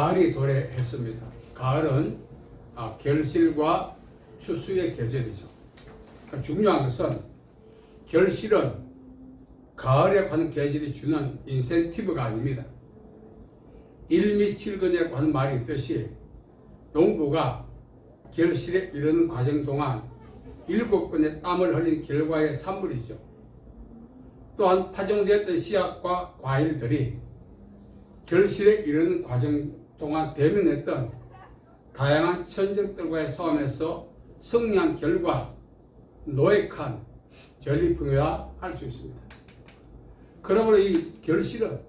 가을이 도래했습니다. 가을은 결실과 추수의 계절이죠. 중요한 것은 결실은 가을에 관한 계절이 주는 인센티브가 아닙니다. 일미칠근이라고 하는 말이 있듯이 농부가 결실에 이르는 과정 동안 7번의 땀을 흘린 결과의 산물이죠. 또한 파종되었던 씨앗과 과일들이 결실에 이르는 과정 동안 대면했던 다양한 천적들과의 싸움에서 승리한 결과 노획한 전리품이라 할 수 있습니다. 그러므로 이 결실은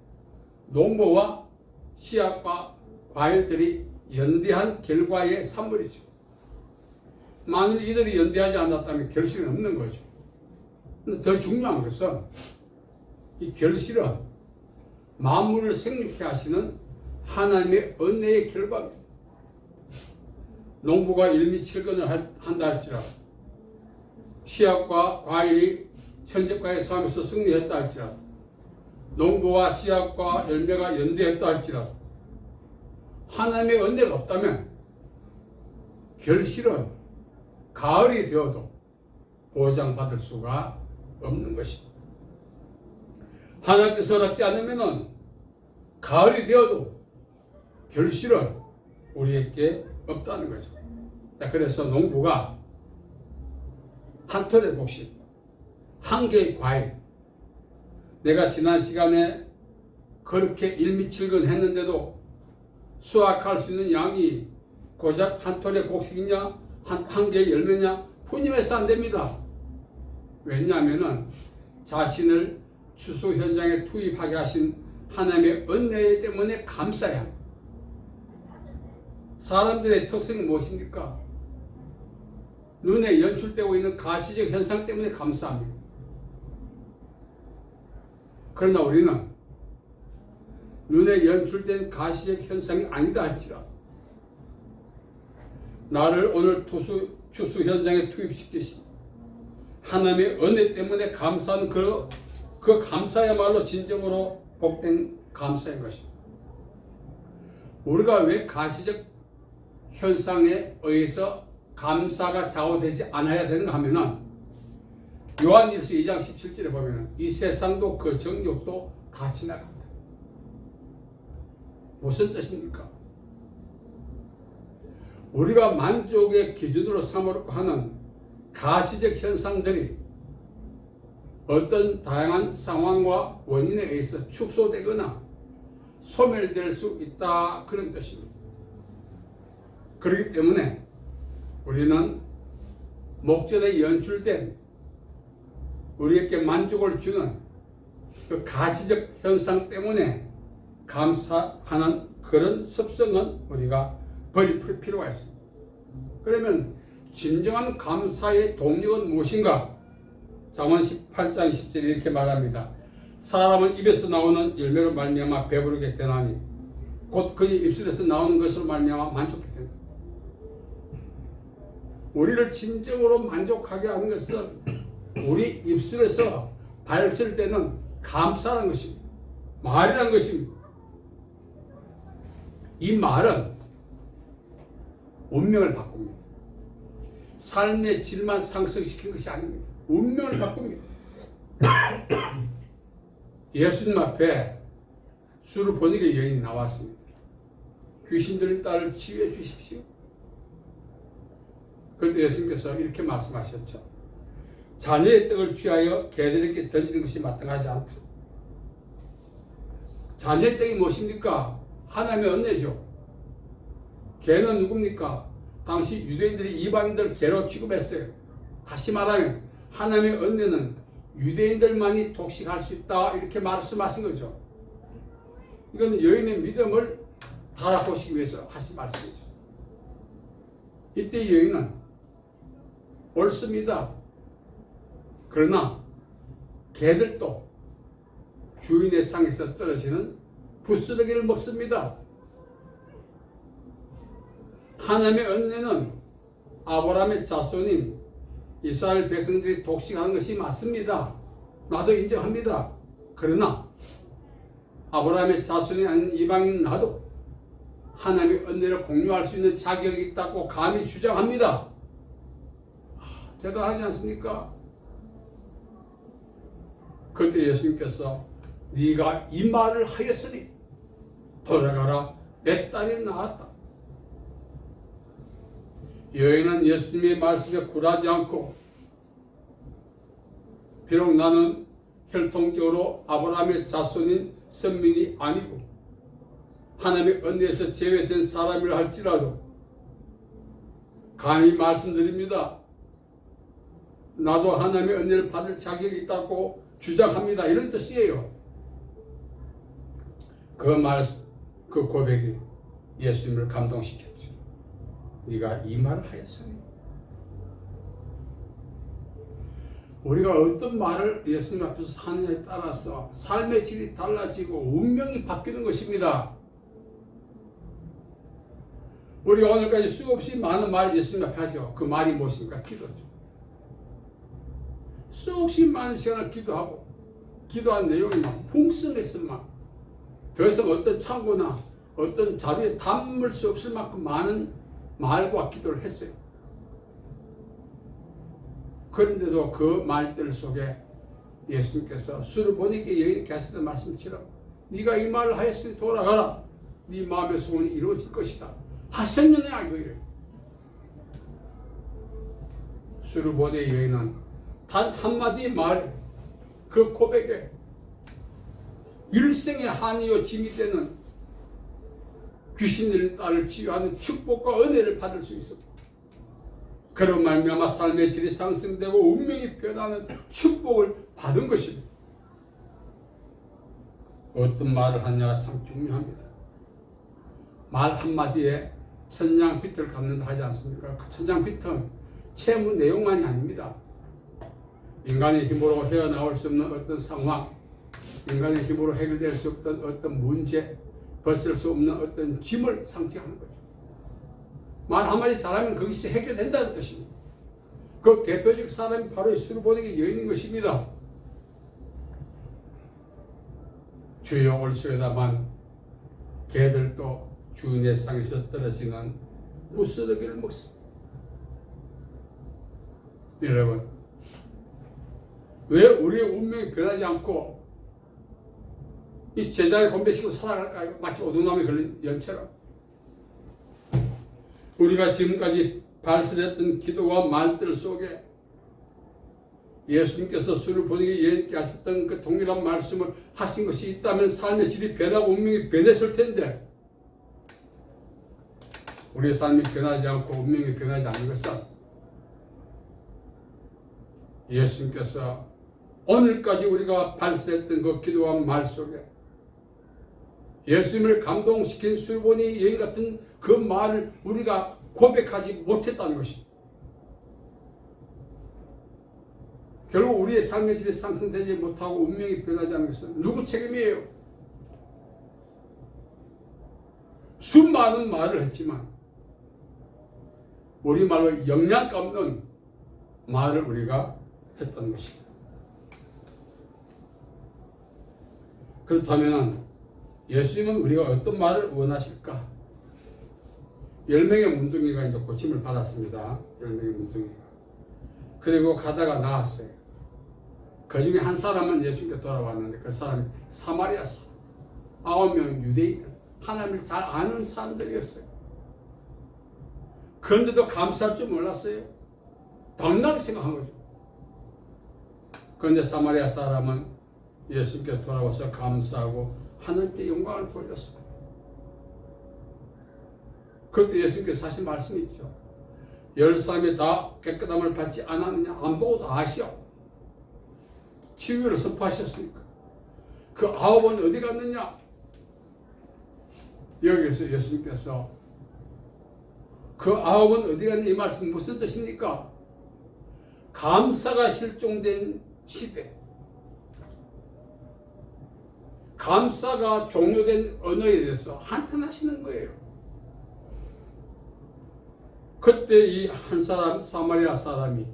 농부와 씨앗과 과일들이 연대한 결과의 산물이죠. 만일 이들이 연대하지 않았다면 결실은 없는 거죠. 더 중요한 것은 이 결실은 만물을 생육케 하시는 하나님의 은혜의 결과입니다. 농부가 일미칠근을 한다 할지라도 씨앗과 과일이 천적과의 싸움에서 승리했다 할지라도 농부와 씨앗과 열매가 연대했다 할지라도 하나님의 은혜가 없다면 결실은 가을이 되어도 보장받을 수가 없는 것입니다. 하나님께서 허락지 않으면 가을이 되어도 결실은 우리에게 없다는 거죠. 그래서 농부가 한 톨의 곡식, 한 개의 과일, 내가 지난 시간에 그렇게 일미칠근 했는데도 수확할 수 있는 양이 고작 한 톨의 곡식이냐 한 개의 열매냐 푸념해서 안 됩니다. 왜냐하면 자신을 추수 현장에 투입하게 하신 하나님의 은혜 때문에 감사해야 합니다. 사람들의 특성이 무엇입니까? 눈에 연출되고 있는 가시적 현상 때문에 감사합니다. 그러나 우리는 눈에 연출된 가시적 현상이 아니다 할지라도 나를 오늘 추수 현장에 투입시키신 하나님의 은혜 때문에 감사하는 그 감사야말로 진정으로 복된 감사인 것입니다. 우리가 왜 가시적 현상에 의해서 감사가 좌우되지 않아야 되는가 하면은 요한일서 2장 17절에 보면 이 세상도 그 정욕도 다 지나갑니다. 무슨 뜻입니까? 우리가 만족의 기준으로 삼으려고 하는 가시적 현상들이 어떤 다양한 상황과 원인에 의해서 축소되거나 소멸될 수 있다 그런 뜻입니다. 그렇기 때문에 우리는 목전에 연출된 우리에게 만족을 주는 그 가시적 현상 때문에 감사하는 그런 습성은 우리가 버릴 필요가 있습니다. 그러면 진정한 감사의 동력은 무엇인가? 잠언 18장 20절에 이렇게 말합니다. 사람은 입에서 나오는 열매로 말미암아 배부르게 되나니 곧 그의 입술에서 나오는 것으로 말미암아 만족하게 된다. 우리를 진정으로 만족하게 하는 것은 우리 입술에서 발설되는 감사라는 것입니다. 말이라는 것입니다. 이 말은 운명을 바꿉니다. 삶의 질만 상승시킨 것이 아닙니다. 운명을 바꿉니다. 예수님 앞에 술을 보니까 여인이 나왔습니다. 귀신 들린 딸을 치유해 주십시오. 그때 예수님께서 이렇게 말씀하셨죠. 자녀의 떡을 취하여 개들에게 던지는 것이 마땅하지 않다. 자녀의 떡이 무엇입니까? 하나님의 은혜죠. 개는 누굽니까? 당시 유대인들이 이방인들을 개로 취급했어요. 다시 말하면 하나님의 은혜는 유대인들만이 독식할 수 있다 이렇게 말씀하신 거죠. 이건 여인의 믿음을 달아보시기 위해서 하신 말씀이죠. 이때 여인은 옳습니다. 그러나 개들도 주인의 상에서 떨어지는 부스러기를 먹습니다. 하나님의 은혜는 아브라함의 자손인 이스라엘 백성들이 독식하는 것이 맞습니다. 나도 인정합니다. 그러나 아브라함의 자손이 아닌 이방인 나도 하나님의 은혜를 공유할 수 있는 자격이 있다고 감히 주장합니다. 대단하지 않습니까? 그때 예수님께서 네가 이 말을 하였으니 돌아가라, 내 딸이 나았다. 여인은 예수님의 말씀에 굴하지 않고 비록 나는 혈통적으로 아브라함의 자손인 선민이 아니고 하나님의 은혜에서 제외된 사람이라 할지라도 감히 말씀드립니다. 나도 하나님의 은혜를 받을 자격이 있다고 주장합니다. 이런 뜻이에요. 그 고백이 예수님을 감동시켰죠. 네가 이 말을 하였으니. 우리가 어떤 말을 예수님 앞에서 하느냐에 따라서 삶의 질이 달라지고 운명이 바뀌는 것입니다. 우리가 오늘까지 수없이 많은 말을 예수님 앞에 하죠. 그 말이 무엇입니까? 기도죠. 수없이 많은 시간을 기도하고 기도한 내용이 막 풍성했으면 더 이상 어떤 창고나 어떤 자료에 담을 수 없을 만큼 많은 말과 기도를 했어요. 그런데도 그 말들 속에 예수님께서 술을 보니까 여인에게 하시던 말씀처럼 네가 이 말을 하였으니 돌아가라, 네 마음의 소원이 이루어질 것이다 하셨느냐 이거예요. 술을 보니 여인은 단 한마디 말, 그 고백에 일생의 한이요 짐이 되는 귀신 들린 딸을 치유하는 축복과 은혜를 받을 수 있었고, 그런 말미암아 삶의 질이 상승되고 운명이 변하는 축복을 받은 것입니다. 어떤 말을 하느냐가 참 중요합니다. 말 한마디에 천냥빚을 갚는다 하지 않습니까? 그 천냥빚은 채무 내용만이 아닙니다. 인간의 힘으로 헤어나올 수 없는 어떤 상황, 인간의 힘으로 해결될 수 없던 어떤 문제, 벗을 수 없는 어떤 짐을 상징하는 거죠. 말 한마디 잘하면 그것이 해결된다는 뜻입니다. 그 대표적 사람이 바로 수르보니게 여인인 것입니다. 주여 올소이다만 개들도 주인의 상에서 떨어지는 부스러기를 먹습니다. 여러분, 왜 우리의 운명이 변하지 않고 이 제자의 건배식으로 살아갈까요? 마치 오두막에 걸린 연처럼. 우리가 지금까지 발설했던 기도와 말들 속에 예수님께서 술을 보내기 여인께 하셨던 그 동일한 말씀을 하신 것이 있다면 삶의 질이 변하고 운명이 변했을 텐데, 우리의 삶이 변하지 않고 운명이 변하지 않는 것은 예수님께서 오늘까지 우리가 발설했던 그 기도와 말 속에 예수님을 감동시킨 술보니 여인 같은 그 말을 우리가 고백하지 못했다는 것입니다. 결국 우리의 삶의 질이 상승되지 못하고 운명이 변하지 않는 것은 누구 책임이에요? 수많은 말을 했지만 우리말로 영양가 없는 말을 우리가 했던 것입니다. 그렇다면 예수님은 우리가 어떤 말을 원하실까? 10명의 문둥이가 이제 고침을 받았습니다. 10명의 문둥이가. 그리고 가다가 나왔어요. 그 중에 한 사람은 예수님께 돌아왔는데 그 사람이 사마리아 사람, 9명 유대인들, 하나님을 잘 아는 사람들이었어요. 그런데도 감사할 줄 몰랐어요. 당연하게 생각한 거죠. 그런데 사마리아 사람은 예수님께 돌아와서 감사하고 하나님께 영광을 돌렸어요. 그때 예수님께서 하신 말씀이 있죠. 10사람이 다 깨끗함을 받지 않았느냐? 안 보고도 아시오. 치유를 선포하셨으니까. 그 9은 어디 갔느냐? 여기서 예수님께서 그 9은 어디 갔느냐? 이 말씀 무슨 뜻입니까? 감사가 실종된 시대, 감사가 종료된 언어에 대해서 한탄하시는 거예요. 그때 이 한 사람, 사마리아 사람이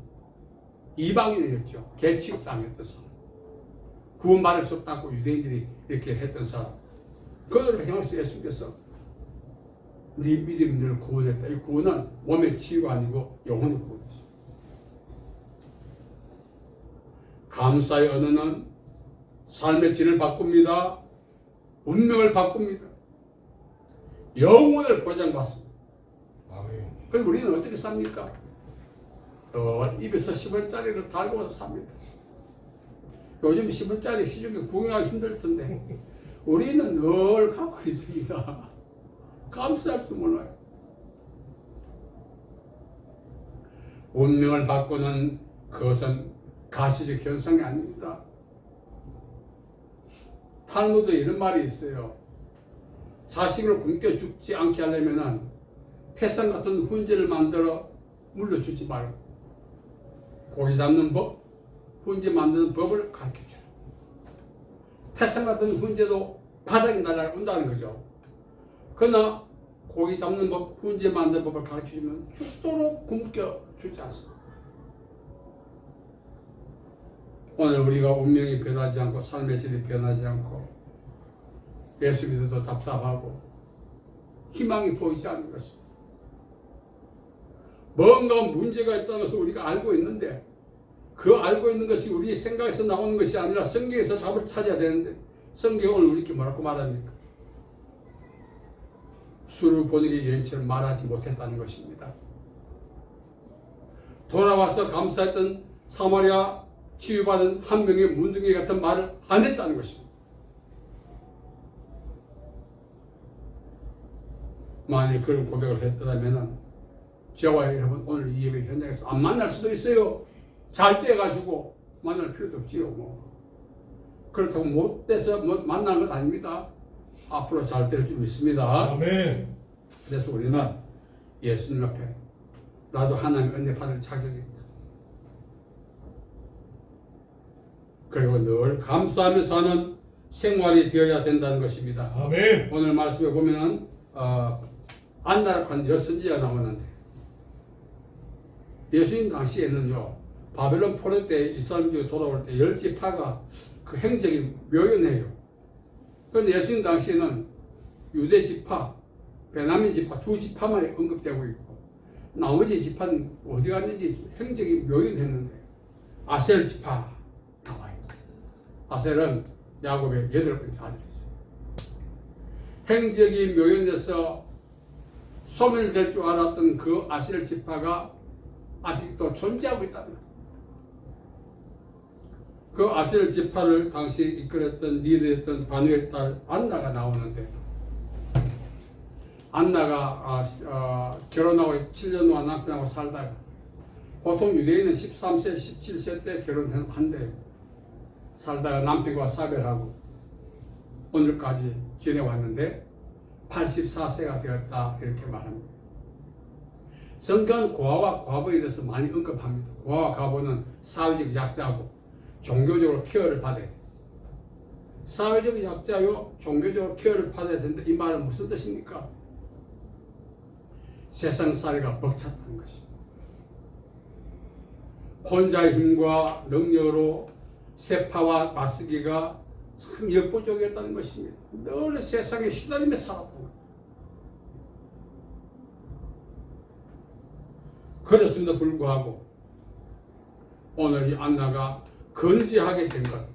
이방인이었죠. 개취당했던 사람, 구원받을 수 없다고 유대인들이 이렇게 했던 사람, 그들을 향해서 예수님께서 네 믿음이 너를 구원했다. 이 구원은 몸의 치유가 아니고 영혼의 구원이죠. 감사의 언어는 삶의 질을 바꿉니다. 운명을 바꿉니다. 영혼을 보장받습니다. 아멘. 그럼 우리는 어떻게 삽니까? 입에서 10원짜리를 달고 삽니다. 요즘 10원짜리 시중에 구경하기 힘들 텐데 우리는 늘 갖고 있습니다. 감사할 줄 몰라요. 운명을 바꾸는 그것은 가시적 현상이 아닙니다. 탈무드에 이런 말이 있어요. 자식을 굶겨 죽지 않게 하려면 태산 같은 훈제를 만들어 물려주지 말고 고기 잡는 법, 훈제 만드는 법을 가르쳐줘요. 태산 같은 훈제도 바닥에 날아온다는 거죠. 그러나 고기 잡는 법, 훈제 만드는 법을 가르쳐주면 죽도록 굶겨 주지 않습니다. 오늘 우리가 운명이 변하지 않고 삶의 질이 변하지 않고 예수 믿어도 답답하고 희망이 보이지 않는 것입니다. 뭔가 문제가 있다는 것을 우리가 알고 있는데 그 알고 있는 것이 우리의 생각에서 나오는 것이 아니라 성경에서 답을 찾아야 되는데 성경은 우리께 뭐라고 말합니까? 수를 보내기 여인처럼 말하지 못했다는 것입니다. 돌아와서 감사했던 사마리아 치유받은 한 명의 문둥이 같은 말을 안 했다는 것입니다. 만일 그런 고백을 했더라면 저와 여러분 오늘 이 예배 현장에서 안 만날 수도 있어요. 잘 돼가지고 만날 필요도 없지요. 뭐 그렇다고 못 돼서 만난 건 아닙니다. 앞으로 잘 될 줄 믿습니다. 아멘. 그래서 우리는 예수님 앞에 나도 하나님의 은혜 받을 자격이 있다. 그리고 늘 감사하며 사는 생활이 되어야 된다는 것입니다. 아멘. 오늘 말씀에 보면 안나락한 여선지가 나오는데 예수님 당시에는요 바벨론 포로 때 이스라엘이 돌아올 때 10지파가 그 행적이 묘연해요. 그런데 예수님 당시에는 유대 지파, 베냐민 지파 두 지파만 언급되고 있고 나머지 지파는 어디 갔는지 행적이 묘연했는데 아셀 지파 나와요. 아셀은 야곱의 8번째 아들이죠. 행적이 묘연돼서 소멸될 줄 알았던 그 아셀 지파가 아직도 존재하고 있다는 것. 그 아셀 지파를 당시 이끌었던 리더였던 바누엘 딸 안나가 나오는데 안나가 결혼하고 7년 동안 남편하고 살다가 보통 유대인은 13세, 17세 때 결혼한대요. 살다가 남편과 사별하고 오늘까지 지내왔는데 84세가 되었다 이렇게 말합니다. 성경은 고아와 과부에 대해서 많이 언급합니다. 고아와 과부는 사회적 약자고 종교적으로 케어를 받아야 돼요. 사회적 약자요 종교적으로 케어를 받아야 되는데 이 말은 무슨 뜻입니까? 세상살이가 벅찼다는 것입니다. 혼자의 힘과 능력으로 세파와 맞서기가 참 역부족이었다는 것입니다. 늘 세상에 시달리며 살았던 것. 그렇습니다. 불구하고 오늘 이 안나가 건재하게 된 것,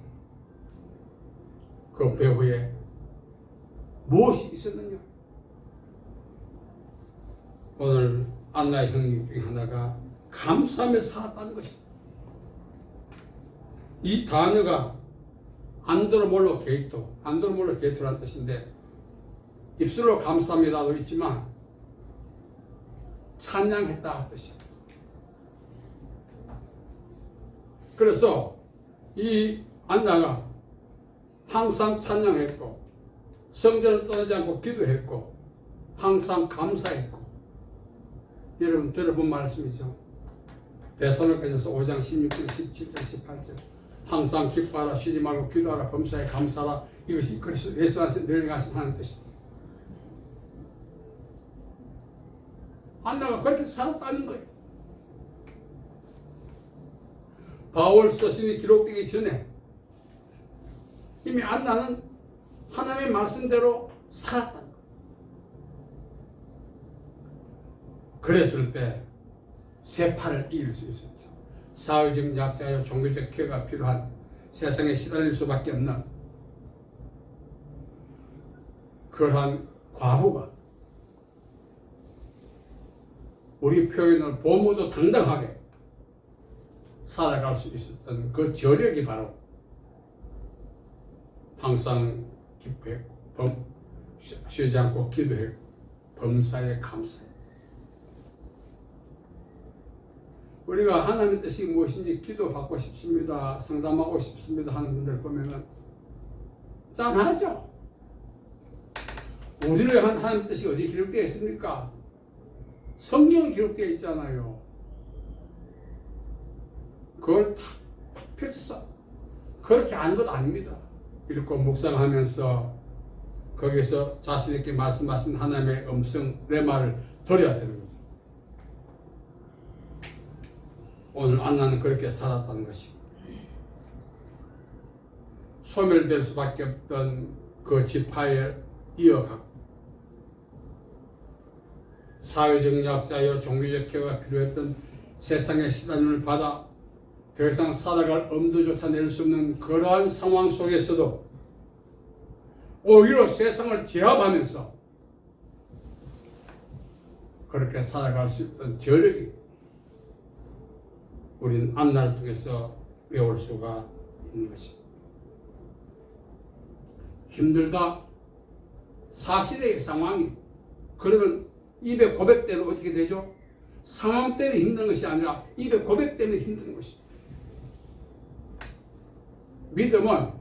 그 배후에 무엇이 있었느냐? 오늘 안나의 형님 중에 하나가 감사하며 살았다는 것입니다. 이 단어가 안드로몰로 게이토, 안드로몰로 게이토라는 뜻인데 입술로 감사합니다도 있지만 찬양했다 뜻입니다. 그래서 이 안나가 항상 찬양했고 성전을 떠나지 않고 기도했고 항상 감사했고 여러분 들어본 말씀이죠. 데살로니가전서 5장 16절 17절 18절 항상 기뻐하라 쉬지 말고 기도하라 범사에 감사하라 이것이 그리스도 예수 안에서 내려가신 하는 뜻입니다. 안나가 그렇게 살았다는 거예요. 바울 서신이 기록되기 전에 이미 안나는 하나님의 말씀대로 살았다는 거예요. 그랬을 때 세파를 이길 수 있었죠. 사회적 약자여 종교적 케어가 필요한 세상에 시달릴 수밖에 없는 그러한 과부가 우리 표현은 보모도 당당하게 살아갈 수 있었던 그 저력이 바로 항상 기뻐했고 쉬지 않고 기도했고 범사에 감사했고 우리가 하나님의 뜻이 무엇인지 기도받고 싶습니다. 상담하고 싶습니다 하는 분들 보면은 짠하죠. 우리를 향한 하나님의 뜻이 어디 기록되어 있습니까? 성경에 기록되어 있잖아요. 그걸 탁 펼쳐서 그렇게 아는 것 아닙니다. 이렇게 묵상하면서 거기서 자신있게 말씀하신 하나님의 음성 내 말을 들어야 되는 거죠. 오늘 안나는 그렇게 살았다는 것이고 소멸될 수밖에 없던 그 지파에 이어가고 사회적 약자여 종교적 케어가 필요했던 세상의 시달림을 받아 더 이상 살아갈 엄두조차 낼 수 없는 그러한 상황 속에서도 오히려 세상을 제압하면서 그렇게 살아갈 수 있던 저력이 우리는 안나를 통해서 배울 수가 있는 것입니다. 힘들다 사실의 상황이 그러면 입에 고백되면 어떻게 되죠? 상황 때문에 힘든 것이 아니라 입에 고백 때문에 힘든 것입니다. 믿음은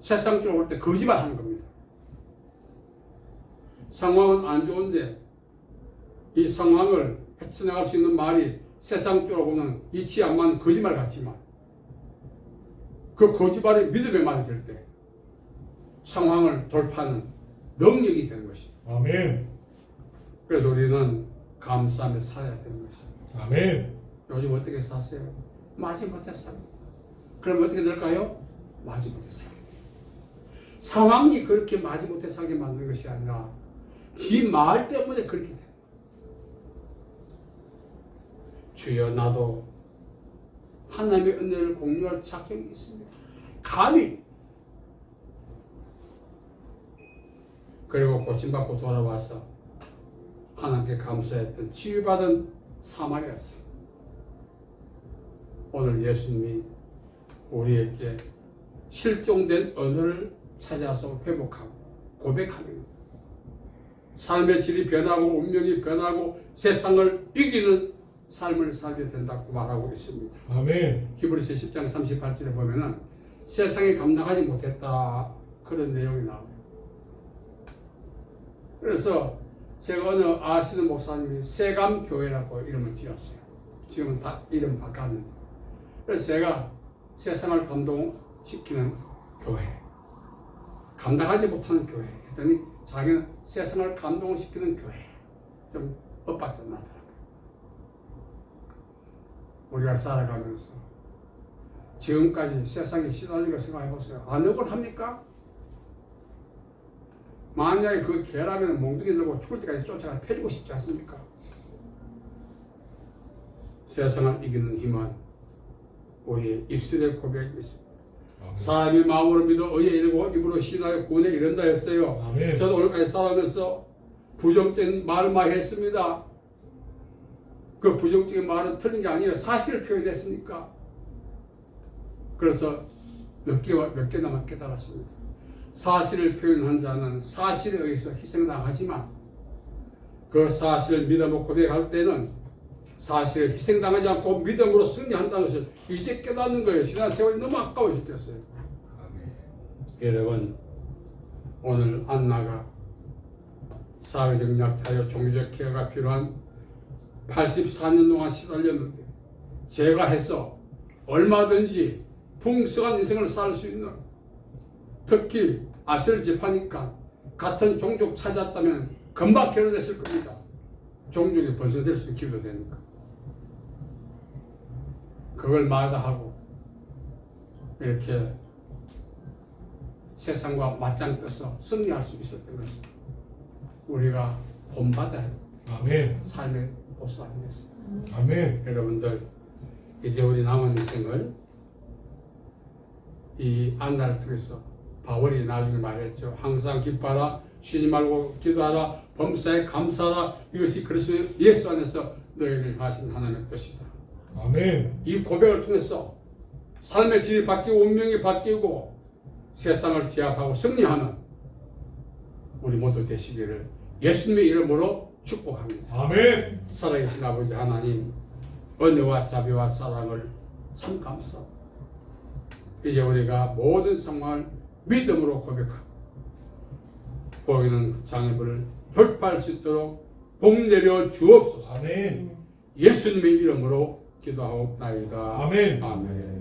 세상적으로 볼 때 거짓말 하는 겁니다. 상황은 안 좋은데 이 상황을 헤쳐나갈 수 있는 말이 세상적으로 보면 이치 안 맞는 거짓말 같지만 그 거짓말이 믿음의 말이 될 때 상황을 돌파하는 능력이 되는 것입니다. 아멘. 그래서 우리는 감사하며 살아야 되는 것입니다. 아멘. 요즘 어떻게 사세요? 마지못해 삽니다. 그럼 어떻게 될까요? 마지못해 살아요. 상황이 그렇게 마지못해 살게 만든 것이 아니라 지 말 때문에 그렇게 돼요. 주여 나도 하나님의 은혜를 공유할 자격이 있습니다. 감히 그리고 고침받고 돌아와서 하나님께 감사했던 치유받은 사마리아서 오늘 예수님이 우리에게 실종된 언어를 찾아서 회복하고 고백하는 삶의 질이 변하고 운명이 변하고 세상을 이기는 삶을 살게 된다고 말하고 있습니다. 아멘. 히브리서 10장 38절에 보면은 세상에 감당하지 못했다 그런 내용이 나옵니다. 그래서 제가 어느 아시는 목사님이 세감교회라고 이름을 지었어요. 지금은 다 이름 바꿨는데 그래서 제가 세상을 감동시키는 교회, 감당하지 못하는 교회 했더니 자기는 세상을 감동시키는 교회 좀 엇박자 나더라고요. 우리가 살아가면서 지금까지 세상에 시달리고 생각해보세요. 안 억울합니까? 만약에 그 개라면 몽둥이 들고 죽을 때까지 쫓아가 패주고 싶지 않습니까? 세상을 이기는 힘은 우리의 입술의 고백이 있습니다. 사람이 마음으로 믿어 의에 이르고 입으로 신하여 구원에 이른다 했어요. 아멘. 저도 오늘까지 살아가면서 부정적인 말을 많이 했습니다. 그 부정적인 말은 틀린 게 아니에요. 사실을 표현했으니까. 그래서 몇 개나마 깨달았습니다. 사실을 표현한 자는 사실에 의해서 희생당하지만 그 사실을 믿음으로 고백할 때는 사실에 희생당하지 않고 믿음으로 승리한다는 것을 이제 깨닫는 거예요. 지난 세월이 너무 아까워 죽겠어요. 여러분 오늘 안나가 사회적 약자여 종교적 케어가 필요한 84년 동안 시달렸는데 제가 해서 얼마든지 풍성한 인생을 살 수 있는 특히 아셀 집하니까 같은 종족 찾았다면 금방 결혼했을 겁니다. 종족이 번성될 수 있기도 되니까 그걸 마다하고 이렇게 세상과 맞짱 떠서 승리할 수 있었던 것이 우리가 본받아야 아멘. 삶의 보수가 되겠습니다. 아멘. 여러분들 이제 우리 남은 인생을 이 안나를 통해서 바울이 나중에 말했죠. 항상 기뻐하라, 쉬지 말고 기도하라, 범사에 감사하라. 이것이 그리스도 예수 안에서 너희를 하신 하나님의 뜻이다. 아멘. 이 고백을 통해서 삶의 질이 바뀌고 운명이 바뀌고 세상을 제압하고 승리하는 우리 모두 되시기를 예수님의 이름으로 축복합니다. 아멘. 살아계신 아버지 하나님, 은혜와 자비와 사랑을 참 감사합니다. 이제 우리가 모든 상황을 믿음으로 고백하고 보이는 장애물을 돌파할 수 있도록 복 내려 주옵소서. 아멘. 예수님의 이름으로 기도하옵나이다. 아멘. 아멘.